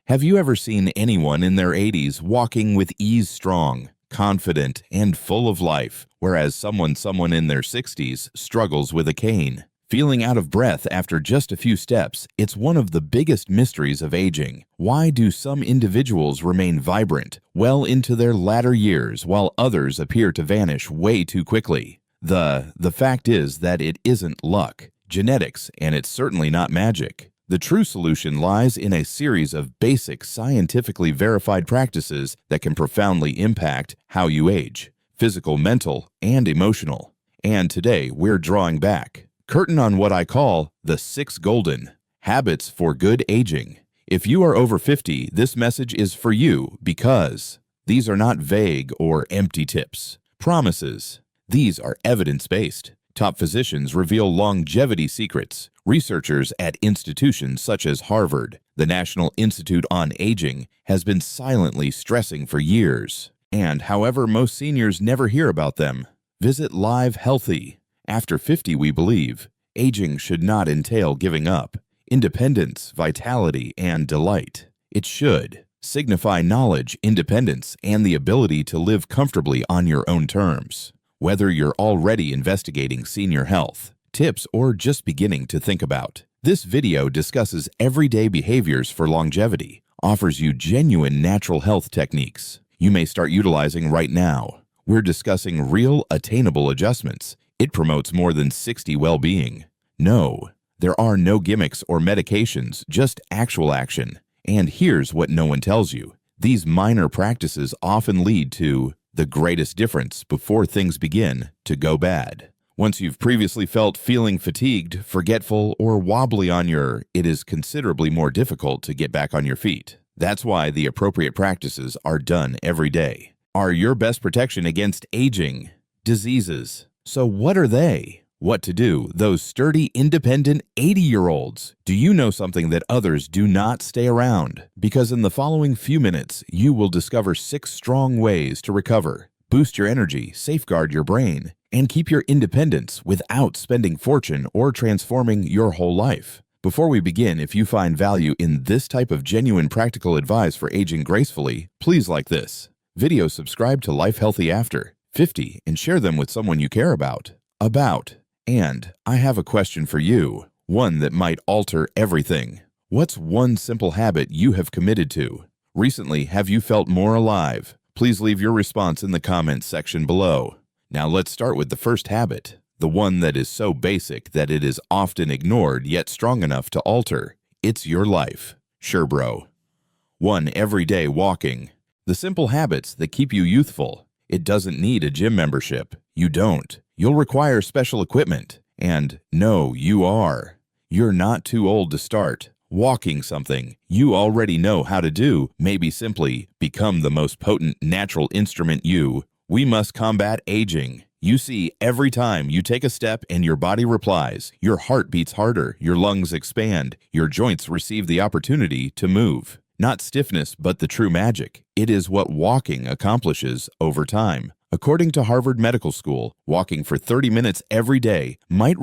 Have you ever seen anyone in their 80s walking with ease strong, confident, and full of life, whereas someone in their 60s struggles with a cane? Feeling out of breath after just a few steps, it's one of the biggest mysteries of aging. Why do some individuals remain vibrant well into their latter years while others appear to vanish way too quickly? The fact is that it isn't luck, genetics, and it's certainly not magic. The true solution lies in a series of basic, scientifically verified practices that can profoundly impact how you age, physical, mental, and emotional. And today, we're drawing back curtain on what I call the 6 golden habits for good aging. If you are over 50, this message is for you because these are not vague or empty tips, promises. These are evidence-based. Top physicians reveal longevity secrets. Researchers at institutions such as Harvard, the National Institute on Aging, has been silently stressing for years. And however, most seniors never hear about them. Visit Live Healthy. After 50, we believe, aging should not entail giving up independence, vitality, and delight. It should signify knowledge, independence, and the ability to live comfortably on your own terms. Whether you're already investigating senior health, tips, or just beginning to think about, this video discusses everyday behaviors for longevity, offers you genuine natural health techniques you may start utilizing right now. We're discussing real, attainable adjustments. It promotes more than 60 well-being. No, there are no gimmicks or medications, just actual action. And here's what no one tells you. These minor practices often lead to the greatest difference before things begin to go bad. Once you've previously felt feeling fatigued, forgetful, or wobbly it is considerably more difficult to get back on your feet. That's why the appropriate practices are done every day. Are your best protection against aging diseases. So what are they? What to do? Those sturdy, independent 80-year-olds. Do you know something that others do not stay around? Because in the following few minutes, you will discover 6 strong ways to recover, boost your energy, safeguard your brain, and keep your independence without spending fortune or transforming your whole life. Before we begin, if you find value in this type of genuine practical advice for aging gracefully, please like this video, subscribe to Life Healthy After 50, and share them with someone you care about. And I have a question for you, one that might alter everything. What's one simple habit you have committed to? Recently, have you felt more alive? Please leave your response in the comments section below. Now let's start with the first habit, the one that is so basic that it is often ignored yet strong enough to alter. It's your life. Sure, bro. 1. Everyday walking. The simple habits that keep you youthful. It doesn't need a gym membership. You don't. You'll require special equipment. And no, you're not too old to start. Walking something you already know how to do, maybe simply become the most potent natural instrument we must combat aging. You see, every time you take a step and your body replies, your heart beats harder, your lungs expand, your joints receive the opportunity to move. Not stiffness, but the true magic. It is what walking accomplishes over time. According to Harvard Medical School, walking for 30 minutes every day might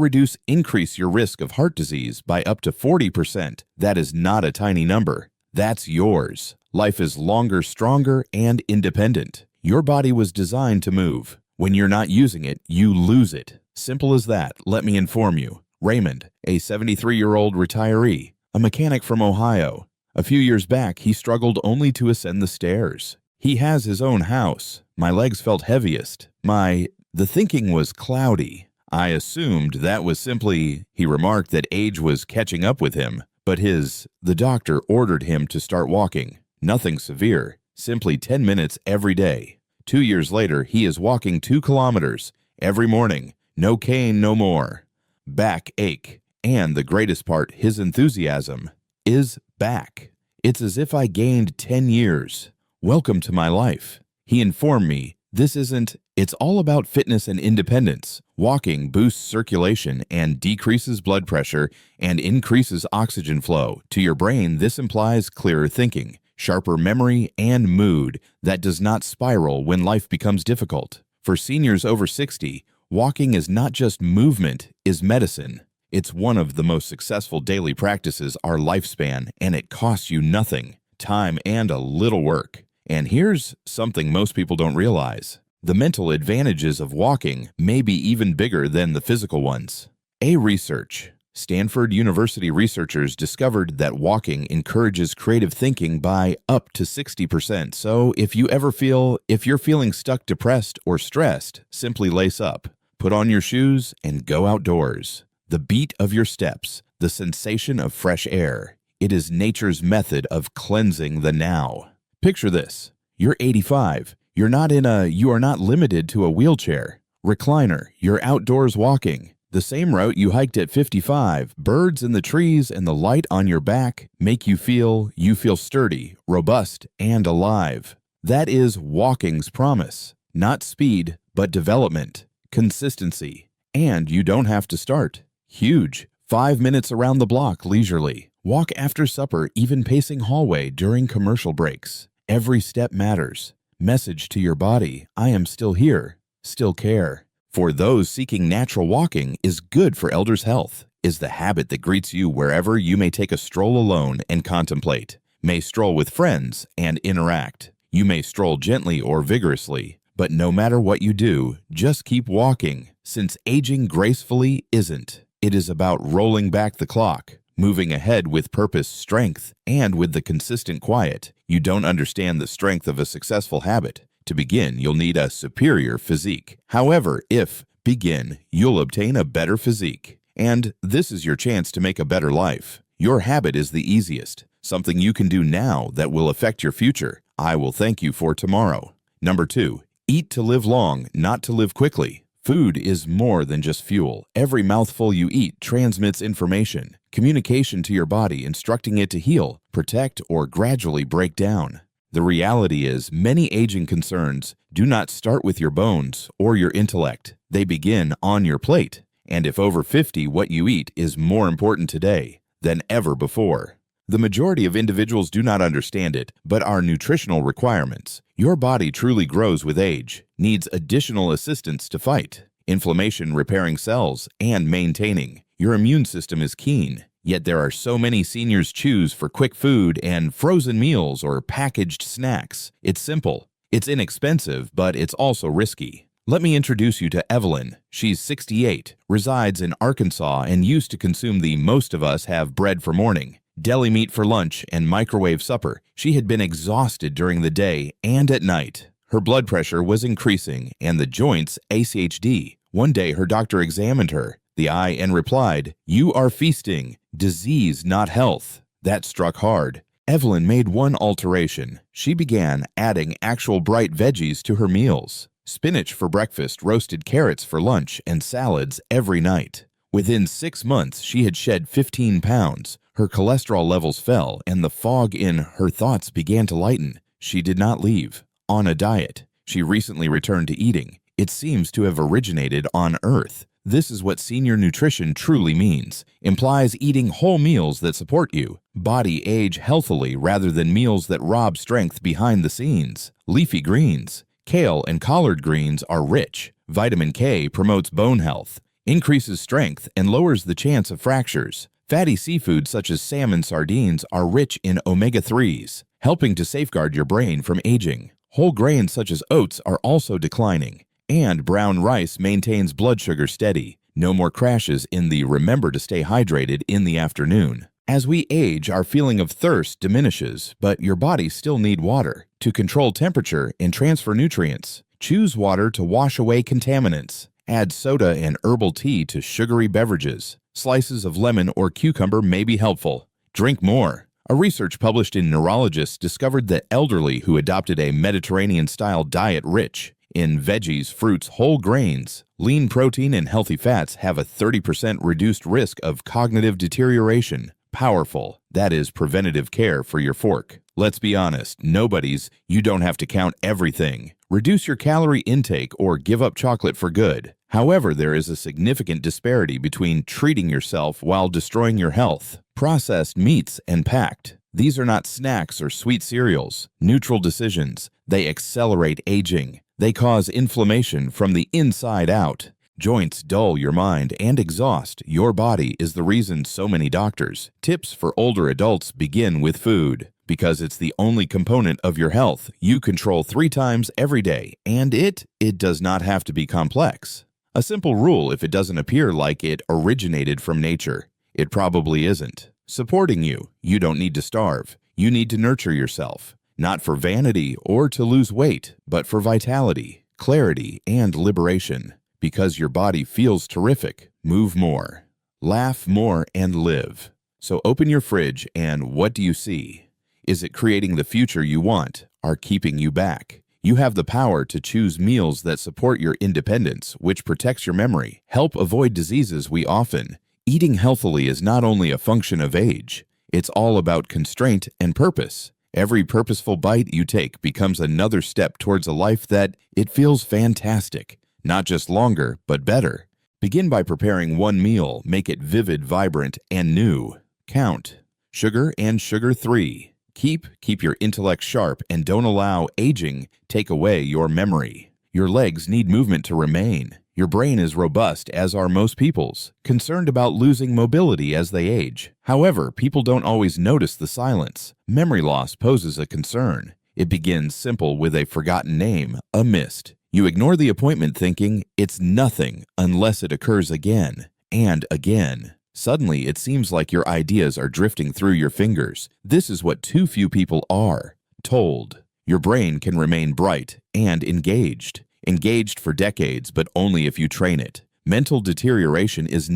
increase your risk of heart disease by up to 40%. That is not a tiny number. That's yours. Life is longer, stronger, and independent. Your body was designed to move. When you're not using it, you lose it. Simple as that, let me inform you. Raymond, a 73-year-old retiree, a mechanic from Ohio. A few years back, he struggled only to ascend the stairs. He has his own house. My legs felt heaviest. The thinking was cloudy. I assumed that was simply, he remarked that age was catching up with him, but the doctor ordered him to start walking. Nothing severe, simply 10 minutes every day. 2 years later, he is walking 2 kilometers every morning. No cane, no more. Back ache. And the greatest part, his enthusiasm is back. It's as if I gained 10 years. Welcome to my life. He informed me, it's all about fitness and independence. Walking boosts circulation and decreases blood pressure and increases oxygen flow. To your brain, this implies clearer thinking, sharper memory, and mood that does not spiral when life becomes difficult. For seniors over 60, walking is not just movement, is medicine. It's one of the most successful daily practices our lifespan, and it costs you nothing. time, and a little work. And here's something most people don't realize. The mental advantages of walking may be even bigger than the physical ones. Research. Stanford University researchers discovered that walking encourages creative thinking by up to 60%. So if you're feeling stuck, depressed, or stressed, simply lace up, put on your shoes, and go outdoors. The beat of your steps, the sensation of fresh air. It is nature's method of cleansing the now. Picture this. You're 85. You are not limited to a wheelchair. Recliner. You're outdoors walking. The same route you hiked at 55. Birds in the trees and the light on your back make you feel sturdy, robust, and alive. That is walking's promise. Not speed, but development, consistency. And you don't have to start. Huge. 5 minutes around the block leisurely. Walk after supper, even pacing hallway during commercial breaks. Every step matters. Message to your body, I am still here, still care. For those seeking natural walking is good for elders' health, is the habit that greets you wherever you may take a stroll alone and contemplate, may stroll with friends and interact. You may stroll gently or vigorously, but no matter what you do, just keep walking, since aging gracefully isn't. It is about rolling back the clock, moving ahead with purpose, strength, and with the consistent quiet. You don't understand the strength of a successful habit. To begin, you'll need a superior physique. However, you'll obtain a better physique. And this is your chance to make a better life. Your habit is the easiest, something you can do now that will affect your future. I will thank you for tomorrow. Number 2, eat to live long, not to live quickly. Food is more than just fuel. Every mouthful you eat transmits information, communication to your body, instructing it to heal, protect, or gradually break down. The reality is, many aging concerns do not start with your bones or your intellect. They begin on your plate. And if over 50, what you eat is more important today than ever before. The majority of individuals do not understand it, but our nutritional requirements. Your body truly grows with age, needs additional assistance to fight inflammation, repairing cells, and maintaining. Your immune system is keen, yet there are so many seniors choose for quick food and frozen meals or packaged snacks. It's simple, it's inexpensive, but it's also risky. Let me introduce you to Evelyn. She's 68, resides in Arkansas, and used to consume the most of us have bread for morning, deli meat for lunch, and microwave supper. She had been exhausted during the day and at night. Her blood pressure was increasing and the joints ACHD. One day her doctor examined her, the eye, and replied, "You are feasting, disease, not health." That struck hard. Evelyn made one alteration. She began adding actual bright veggies to her meals. Spinach for breakfast, roasted carrots for lunch, and salads every night. Within 6 months, she had shed 15 pounds. Her cholesterol levels fell, and the fog in her thoughts began to lighten. She did not leave on a diet. She recently returned to eating. It seems to have originated on Earth. This is what senior nutrition truly means. Implies eating whole meals that support you. Body age healthily rather than meals that rob strength behind the scenes. Leafy greens. Kale and collard greens are rich. Vitamin K promotes bone health, increases strength, and lowers the chance of fractures. Fatty seafood such as salmon, sardines are rich in omega-3s, helping to safeguard your brain from aging. Whole grains such as oats are also declining. And brown rice maintains blood sugar steady. No more crashes in the remember to stay hydrated in the afternoon. As we age, our feeling of thirst diminishes, but your body still needs water to control temperature and transfer nutrients. Choose water to wash away contaminants. Add soda and herbal tea to sugary beverages. Slices of lemon or cucumber may be helpful. Drink more. A research published in Neurologists discovered that elderly who adopted a Mediterranean-style diet rich in veggies, fruits, whole grains, lean protein, and healthy fats have a 30% reduced risk of cognitive deterioration. Powerful. That is preventative care for your fork. Let's be honest, you don't have to count everything. Reduce your calorie intake or give up chocolate for good. However, there is a significant disparity between treating yourself while destroying your health. Processed meats and packed. These are not snacks or sweet cereals. Neutral decisions. They accelerate aging. They cause inflammation from the inside out. Joints dull your mind and exhaust your body is the reason so many doctors. Tips for older adults begin with food. Because it's the only component of your health you control 3 times every day, and it does not have to be complex. A simple rule: if it doesn't appear like it originated from nature, it probably isn't. Supporting you. You don't need to starve. You need to nurture yourself. Not for vanity or to lose weight, but for vitality, clarity, and liberation. Because your body feels terrific, move more, laugh more, and live. So open your fridge, and what do you see? Is it creating the future you want, or keeping you back? You have the power to choose meals that support your independence, which protects your memory, help avoid diseases we often. Eating healthily is not only a function of age, it's all about constraint and purpose. Every purposeful bite you take becomes another step towards a life that it feels fantastic, not just longer, but better. Begin by preparing one meal, make it vivid, vibrant, and new. Count. Sugar and sugar-free. Keep your intellect sharp and don't allow aging take away your memory. Your legs need movement to remain. Your brain is robust, as are most people's, concerned about losing mobility as they age. However, people don't always notice the silence. Memory loss poses a concern. It begins simple with a forgotten name, a mist. You ignore the appointment thinking it's nothing unless it occurs again and again. Suddenly, it seems like your ideas are drifting through your fingers. This is what too few people are told. Your brain can remain bright and engaged. Engaged for decades, but only if you train it. Mental deterioration is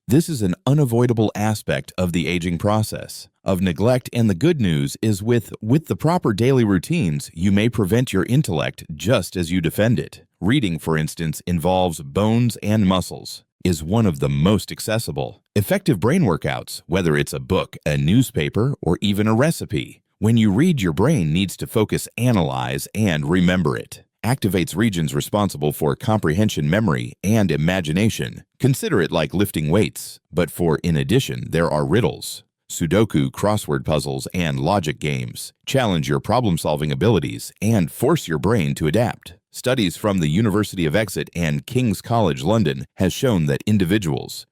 this is an unavoidable aspect of the aging process, of neglect, and the good news is with the proper daily routines, you may prevent your intellect just as you defend it. Reading, for instance, involves bones and muscles, is one of the most accessible. Effective brain workouts, whether it's a book, a newspaper, or even a recipe. When you read, your brain needs to focus, analyze, and remember it. Activates regions responsible for comprehension, memory, and imagination. Consider it like lifting weights, but in addition, there are riddles, Sudoku, crossword puzzles, and logic games. Challenge your problem-solving abilities and force your brain to adapt. Studies from the University of Exeter and King's College London has shown that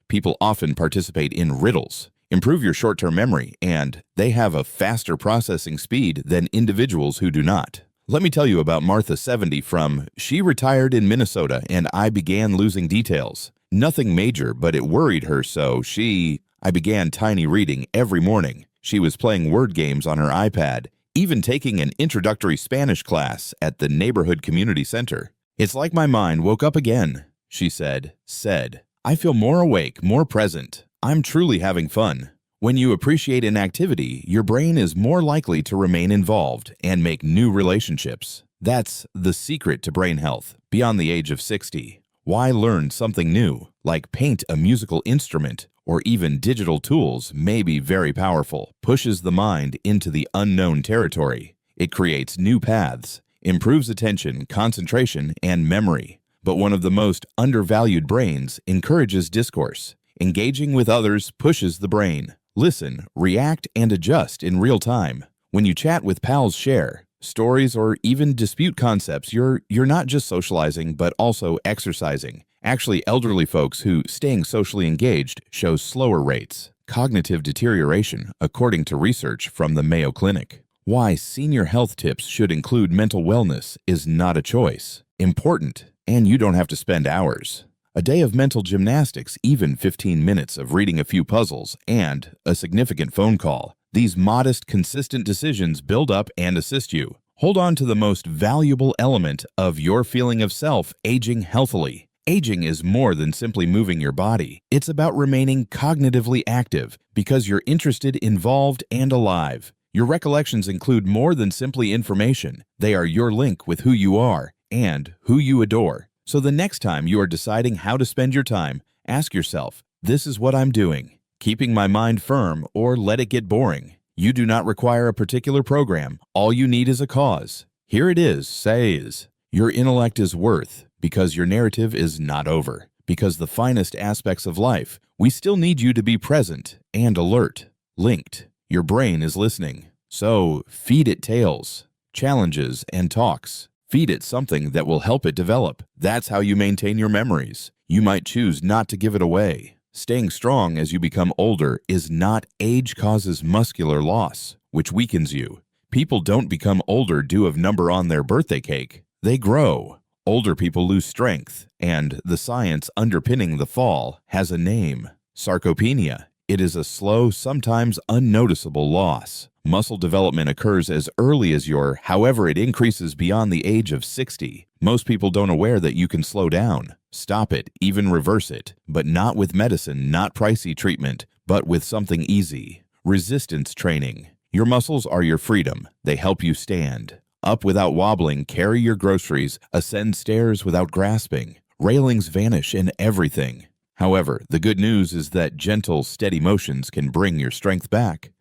people often participate in riddles, improve your short-term memory, and they have a faster processing speed than individuals who do not. Let me tell you about Martha, 70, she retired in Minnesota and I began losing details. Nothing major, but it worried her, so I began tiny reading every morning. She was playing word games on her iPad, even taking an introductory Spanish class at the neighborhood community center. It's like my mind woke up again, she said. I feel more awake, more present. I'm truly having fun. When you appreciate an activity, your brain is more likely to remain involved and make new relationships. That's the secret to brain health beyond the age of 60. Why learn something new, like paint a musical instrument or even digital tools may be very powerful, pushes the mind into the unknown territory. It creates new paths, improves attention, concentration, and memory. But one of the most undervalued brains encourages discourse. Engaging with others pushes the brain. Listen, react, and adjust in real time. When you chat with pals, share stories, or even dispute concepts, you're not just socializing, but also exercising. Actually, elderly folks who staying socially engaged shows slower rates. Cognitive deterioration, according to research from the Mayo Clinic. Why senior health tips should include mental wellness is not a choice. Important, and you don't have to spend hours. A day of mental gymnastics, even 15 minutes of reading a few puzzles, and a significant phone call. These modest, consistent decisions build up and assist you. Hold on to the most valuable element of your feeling of self, aging healthily. Aging is more than simply moving your body. It's about remaining cognitively active because you're interested, involved, and alive. Your recollections include more than simply information. They are your link with who you are and who you adore. So the next time you are deciding how to spend your time, ask yourself, this is what I'm doing. Keeping my mind firm or let it get boring. You do not require a particular program. All you need is a cause. Here it is, says, your intellect is worth because your narrative is not over. Because the finest aspects of life, we still need you to be present and alert, linked. Your brain is listening. So feed it tales, challenges, and talks. Feed it something that will help it develop. That's how you maintain your memories. You might choose not to give it away. Staying strong as you become older is not age causes muscular loss which weakens you. People don't become older due of number on their birthday cake. They grow. Older people lose strength, and the science underpinning the fall has a name: sarcopenia. It is a slow, sometimes unnoticeable loss. Muscle development occurs as early as however, it increases beyond the age of 60. Most people don't aware that you can slow down, stop it, even reverse it, but not with medicine, not pricey treatment, but with something easy: resistance training. Your muscles are your freedom. They help you stand up without wobbling, carry your groceries, ascend stairs without grasping. Railings vanish in everything. However, the good news is that gentle, steady motions can bring your strength back.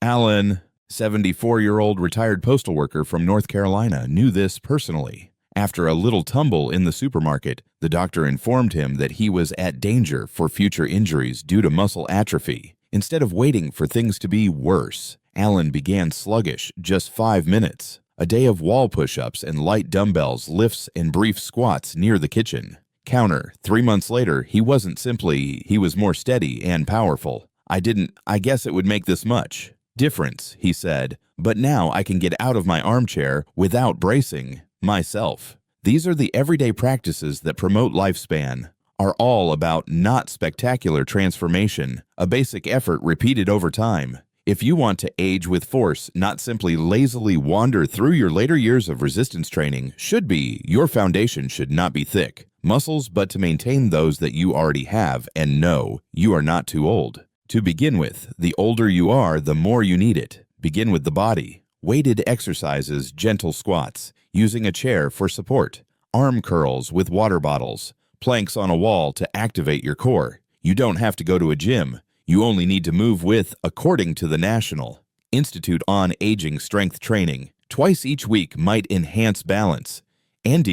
Alan, 74-year-old retired postal worker from North Carolina, knew this personally. After a little tumble in the supermarket, the doctor informed him that he was at danger for future injuries due to muscle atrophy. Instead of waiting for things to be worse, Alan began sluggish, just 5 minutes. A day of wall push-ups and light dumbbells, lifts, and brief squats near the kitchen. Counter, 3 months later, he was more steady and powerful. I guess it would make this much difference, he said, but now I can get out of my armchair without bracing myself. These are the everyday practices that promote lifespan, are all about not spectacular transformation, a basic effort repeated over time. If you want to age with force, not simply lazily wander through your later years of resistance training, your foundation should not be thick muscles, but to maintain those that you already have and know you are not too old. To begin with, the older you are, the more you need it. Begin with the body. Weighted exercises, gentle squats, using a chair for support, arm curls with water bottles, planks on a wall to activate your core. You don't have to go to a gym. You only need to move according to the National Institute on Aging strength training. Twice each week might enhance balance and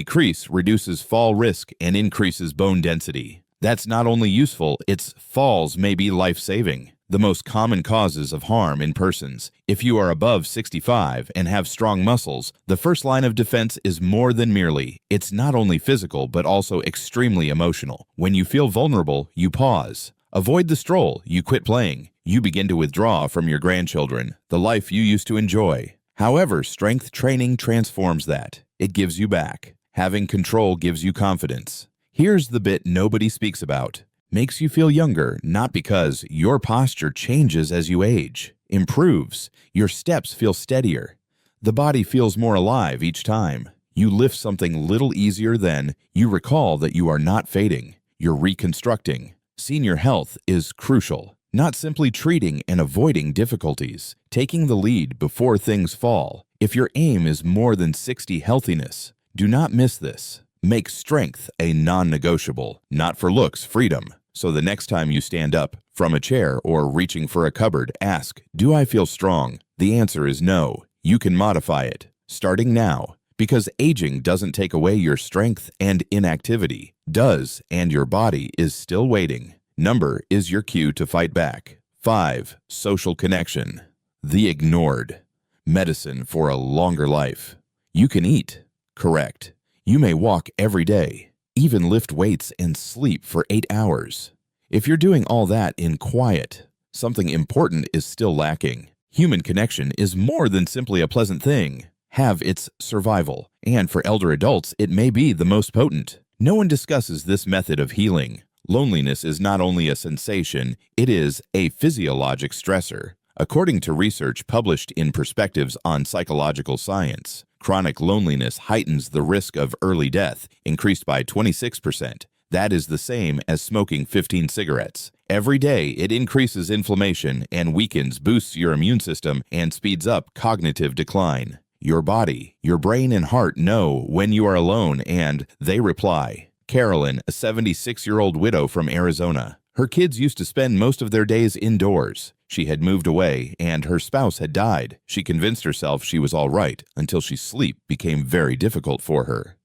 reduces fall risk and increases bone density. That's not only useful, its falls may be life-saving. The most common causes of harm in persons. If you are above 65 and have strong muscles, the first line of defense is more than merely. It's not only physical, but also extremely emotional. When you feel vulnerable, you pause. Avoid the stroll, you quit playing. You begin to withdraw from your grandchildren, the life you used to enjoy. However, strength training transforms that. It gives you back. Having control gives you confidence. Here's the bit nobody speaks about. Makes you feel younger, not because your posture changes as you age. Improves. Your steps feel steadier. The body feels more alive each time. You lift something little easier, then you recall that you are not fading. You're reconstructing. Senior health is crucial. Not simply treating and avoiding difficulties. Taking the lead before things fall. If your aim is more than 60 healthiness, do not miss this. Make strength a non-negotiable, not for looks, freedom. So the next time you stand up from a chair or reaching for a cupboard, ask, do I feel strong? The answer is no. You can modify it, starting now, because aging doesn't take away your strength, and inactivity does, and your body is still waiting. Number is your cue to fight back. 5. Social connection. The ignored. Medicine for a longer life. You can eat. Correct. You may walk every day, even lift weights and sleep for 8 hours. If you're doing all that in quiet, something important is still lacking. Human connection is more than simply a pleasant thing. Have its survival, and for elder adults, it may be the most potent. No one discusses this method of healing. Loneliness is not only a sensation, it is a physiologic stressor. According to research published in Perspectives on Psychological Science, chronic loneliness heightens the risk of early death, increased by 26%. That is the same as smoking 15 cigarettes. Every day, it increases inflammation and boosts your immune system, and speeds up cognitive decline. Your body, your brain and heart know when you are alone, and they reply. Carolyn, a 76-year-old widow from Arizona. Her kids used to spend most of their days indoors. She had moved away, and her spouse had died. She convinced herself she was all right until sleep became very difficult for her.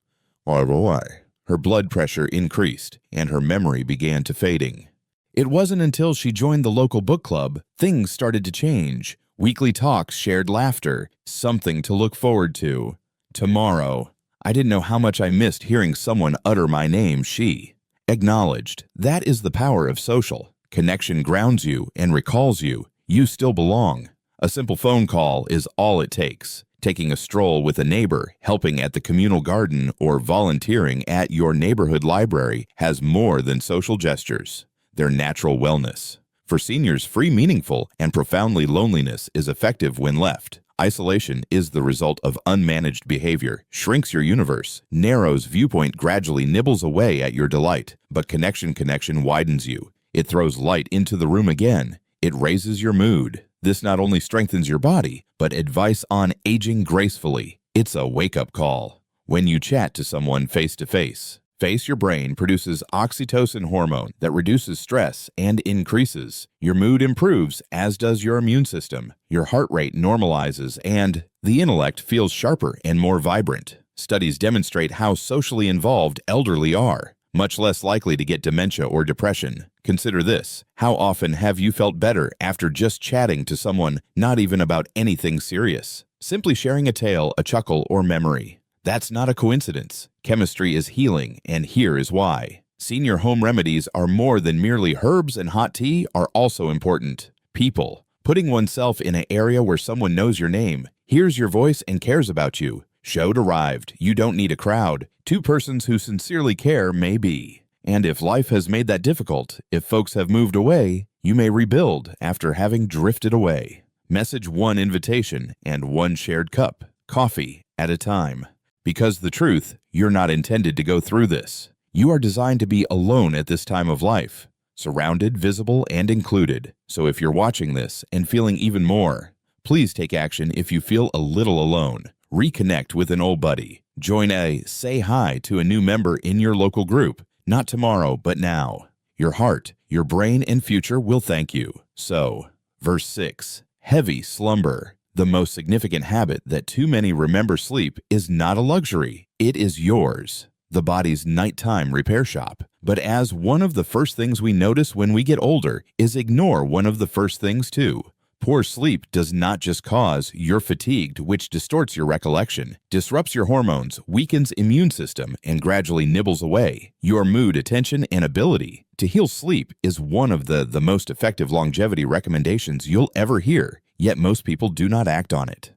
Her blood pressure increased, and her memory began to fading. It wasn't until she joined the local book club things started to change. Weekly talks, shared laughter, something to look forward to. Tomorrow. I didn't know how much I missed hearing someone utter my name, she. Acknowledged. That is the power of social. Connection grounds you and recalls you. You still belong. A simple phone call is all it takes. Taking a stroll with a neighbor, helping at the communal garden, or volunteering at your neighborhood library has more than social gestures. They're natural wellness. For seniors, free, meaningful, and profoundly loneliness is effective when left. Isolation is the result of unmanaged behavior, shrinks your universe, narrows viewpoint, gradually nibbles away at your delight. But connection widens you. It throws light into the room again. It raises your mood. This not only strengthens your body, but advice on aging gracefully. It's a wake-up call. When you chat to someone face-to-face, your brain produces oxytocin hormone that reduces stress and increases. Your mood improves, as does your immune system. Your heart rate normalizes, and the intellect feels sharper and more vibrant. Studies demonstrate how socially involved elderly are, much less likely to get dementia or depression. Consider this. How often have you felt better after just chatting to someone, not even about anything serious? Simply sharing a tale, a chuckle, or memory. That's not a coincidence. Chemistry is healing, and here is why. Senior home remedies are more than merely herbs, and hot tea are also important. People. Putting oneself in an area where someone knows your name, hears your voice, and cares about you. Showed arrived. You don't need a crowd. Two persons who sincerely care may be. And if life has made that difficult, if folks have moved away, you may rebuild after having drifted away. Message one invitation and one shared cup, coffee at a time. Because the truth, you're not intended to go through this. You are designed to be alone at this time of life, surrounded, visible, and included. So if you're watching this and feeling even more, please take action if you feel a little alone. Reconnect with an old buddy. Join a say hi to a new member in your local group. Not tomorrow, but now. Your heart, your brain, and future will thank you. So, verse 6, heavy slumber. The most significant habit that too many remember sleep is not a luxury. It is yours, the body's nighttime repair shop. But as one of the first things we notice when we get older is ignore one of the first things too. Poor sleep does not just cause you're fatigued, which distorts your recollection, disrupts your hormones, weakens immune system, and gradually nibbles away your mood, attention, and ability. To heal sleep is one of the most effective longevity recommendations you'll ever hear, yet most people do not act on it.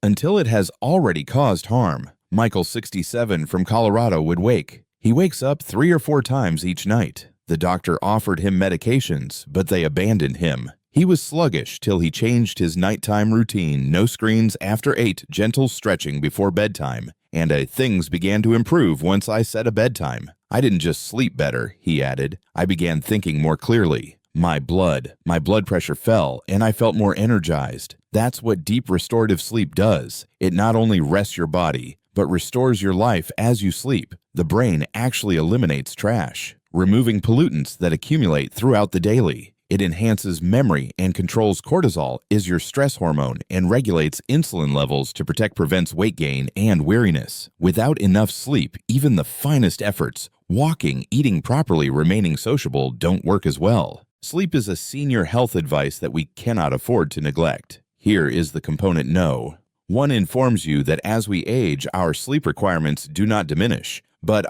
Until it has already caused harm. Michael, 67, from Colorado would wake. He wakes up 3 or 4 times each night. The doctor offered him medications, but they abandoned him. He was sluggish till he changed his nighttime routine, no screens after 8, gentle stretching before bedtime, and things began to improve once I set a bedtime. I didn't just sleep better, he added. I began thinking more clearly. My blood pressure fell, and I felt more energized. That's what deep restorative sleep does. It not only rests your body, but restores your life as you sleep. The brain actually eliminates trash, removing pollutants that accumulate throughout the daily. It enhances memory and controls cortisol, is your stress hormone, and regulates insulin levels to prevents weight gain and weariness. Without enough sleep, even the finest efforts, walking, eating properly, remaining sociable, don't work as well. Sleep is a senior health advice that we cannot afford to neglect. Here is the component no. One informs you that as we age, our sleep requirements do not diminish, but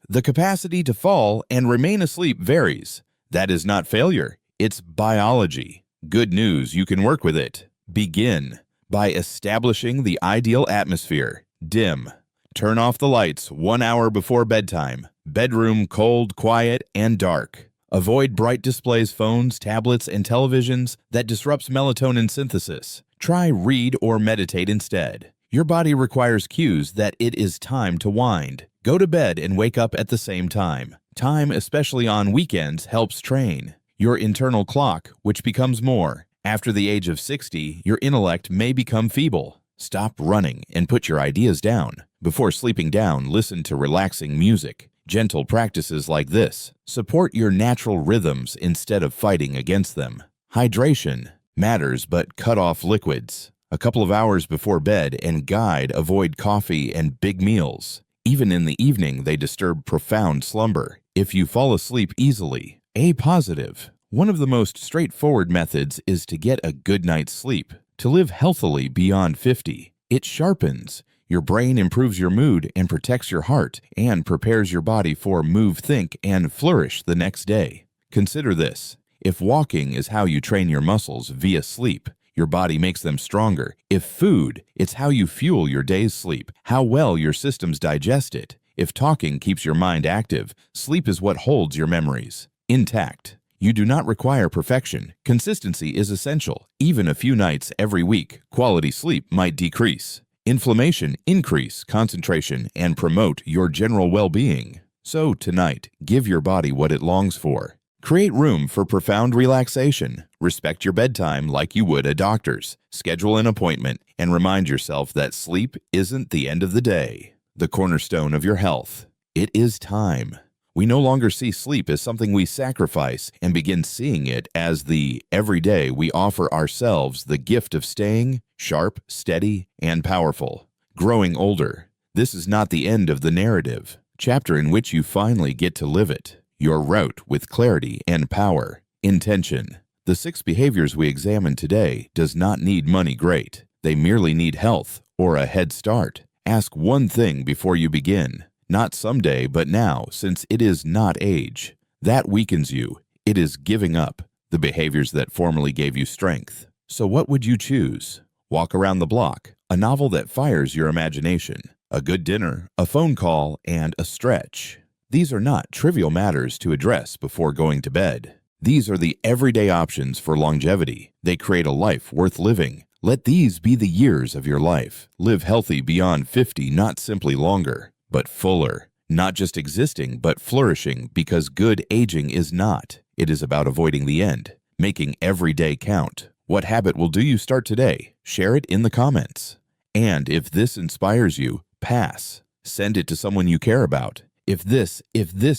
the capacity to fall and remain asleep varies. That is not failure. It's biology. Good news, you can work with it. Begin by establishing the ideal atmosphere. Dim. Turn off the lights 1 hour before bedtime. Bedroom cold, quiet, and dark. Avoid bright displays, phones, tablets, and televisions that disrupts melatonin synthesis. Try read or meditate instead. Your body requires cues that it is time to wind. Go to bed and wake up at the same time. Time, especially on weekends, helps train your internal clock, which becomes more. After the age of 60, your intellect may become feeble. Stop running and put your ideas down. Before sleeping down, listen to relaxing music. Gentle practices like this support your natural rhythms instead of fighting against them. Hydration matters, but cut off liquids. A couple of hours before bed and avoid coffee and big meals. Even in the evening, they disturb profound slumber. If you fall asleep easily, A positive. One of the most straightforward methods is to get a good night's sleep. To live healthily beyond 50, it sharpens. Your brain improves your mood and protects your heart and prepares your body for move, think, and flourish the next day. Consider this. If walking is how you train your muscles via sleep, your body makes them stronger. If food, it's how you fuel your day's sleep, how well your systems digest it. If talking keeps your mind active, sleep is what holds your memories intact. You do not require perfection. Consistency is essential. Even a few nights every week, quality sleep might decrease. Inflammation increase concentration and promote your general well-being. So tonight, give your body what it longs for. Create room for profound relaxation. Respect your bedtime like you would a doctor's. Schedule an appointment and remind yourself that sleep isn't the end of the day, the cornerstone of your health. It is time. We no longer see sleep as something we sacrifice and begin seeing it as the everyday we offer ourselves the gift of staying sharp, steady, and powerful. Growing older. This is not the end of the narrative, chapter in which you finally get to live it. Your route with clarity and power. Intention. The 6 behaviors we examine today does not need money great. They merely need health or a head start. Ask one thing before you begin. Not someday, but now, since it is not age. That weakens you. It is giving up the behaviors that formerly gave you strength. So what would you choose? Walk around the block, a novel that fires your imagination, a good dinner, a phone call, and a stretch. These are not trivial matters to address before going to bed. These are the everyday options for longevity. They create a life worth living. Let these be the years of your life. Live healthy beyond 50, not simply longer, but fuller. Not just existing, but flourishing, because good aging is not. It is about avoiding the end, making every day count. What habit will do you start today? Share it in the comments. And if this inspires you, pass. Send it to someone you care about. If this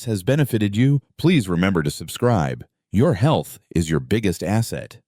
has benefited you, please remember to subscribe. Your health is your biggest asset.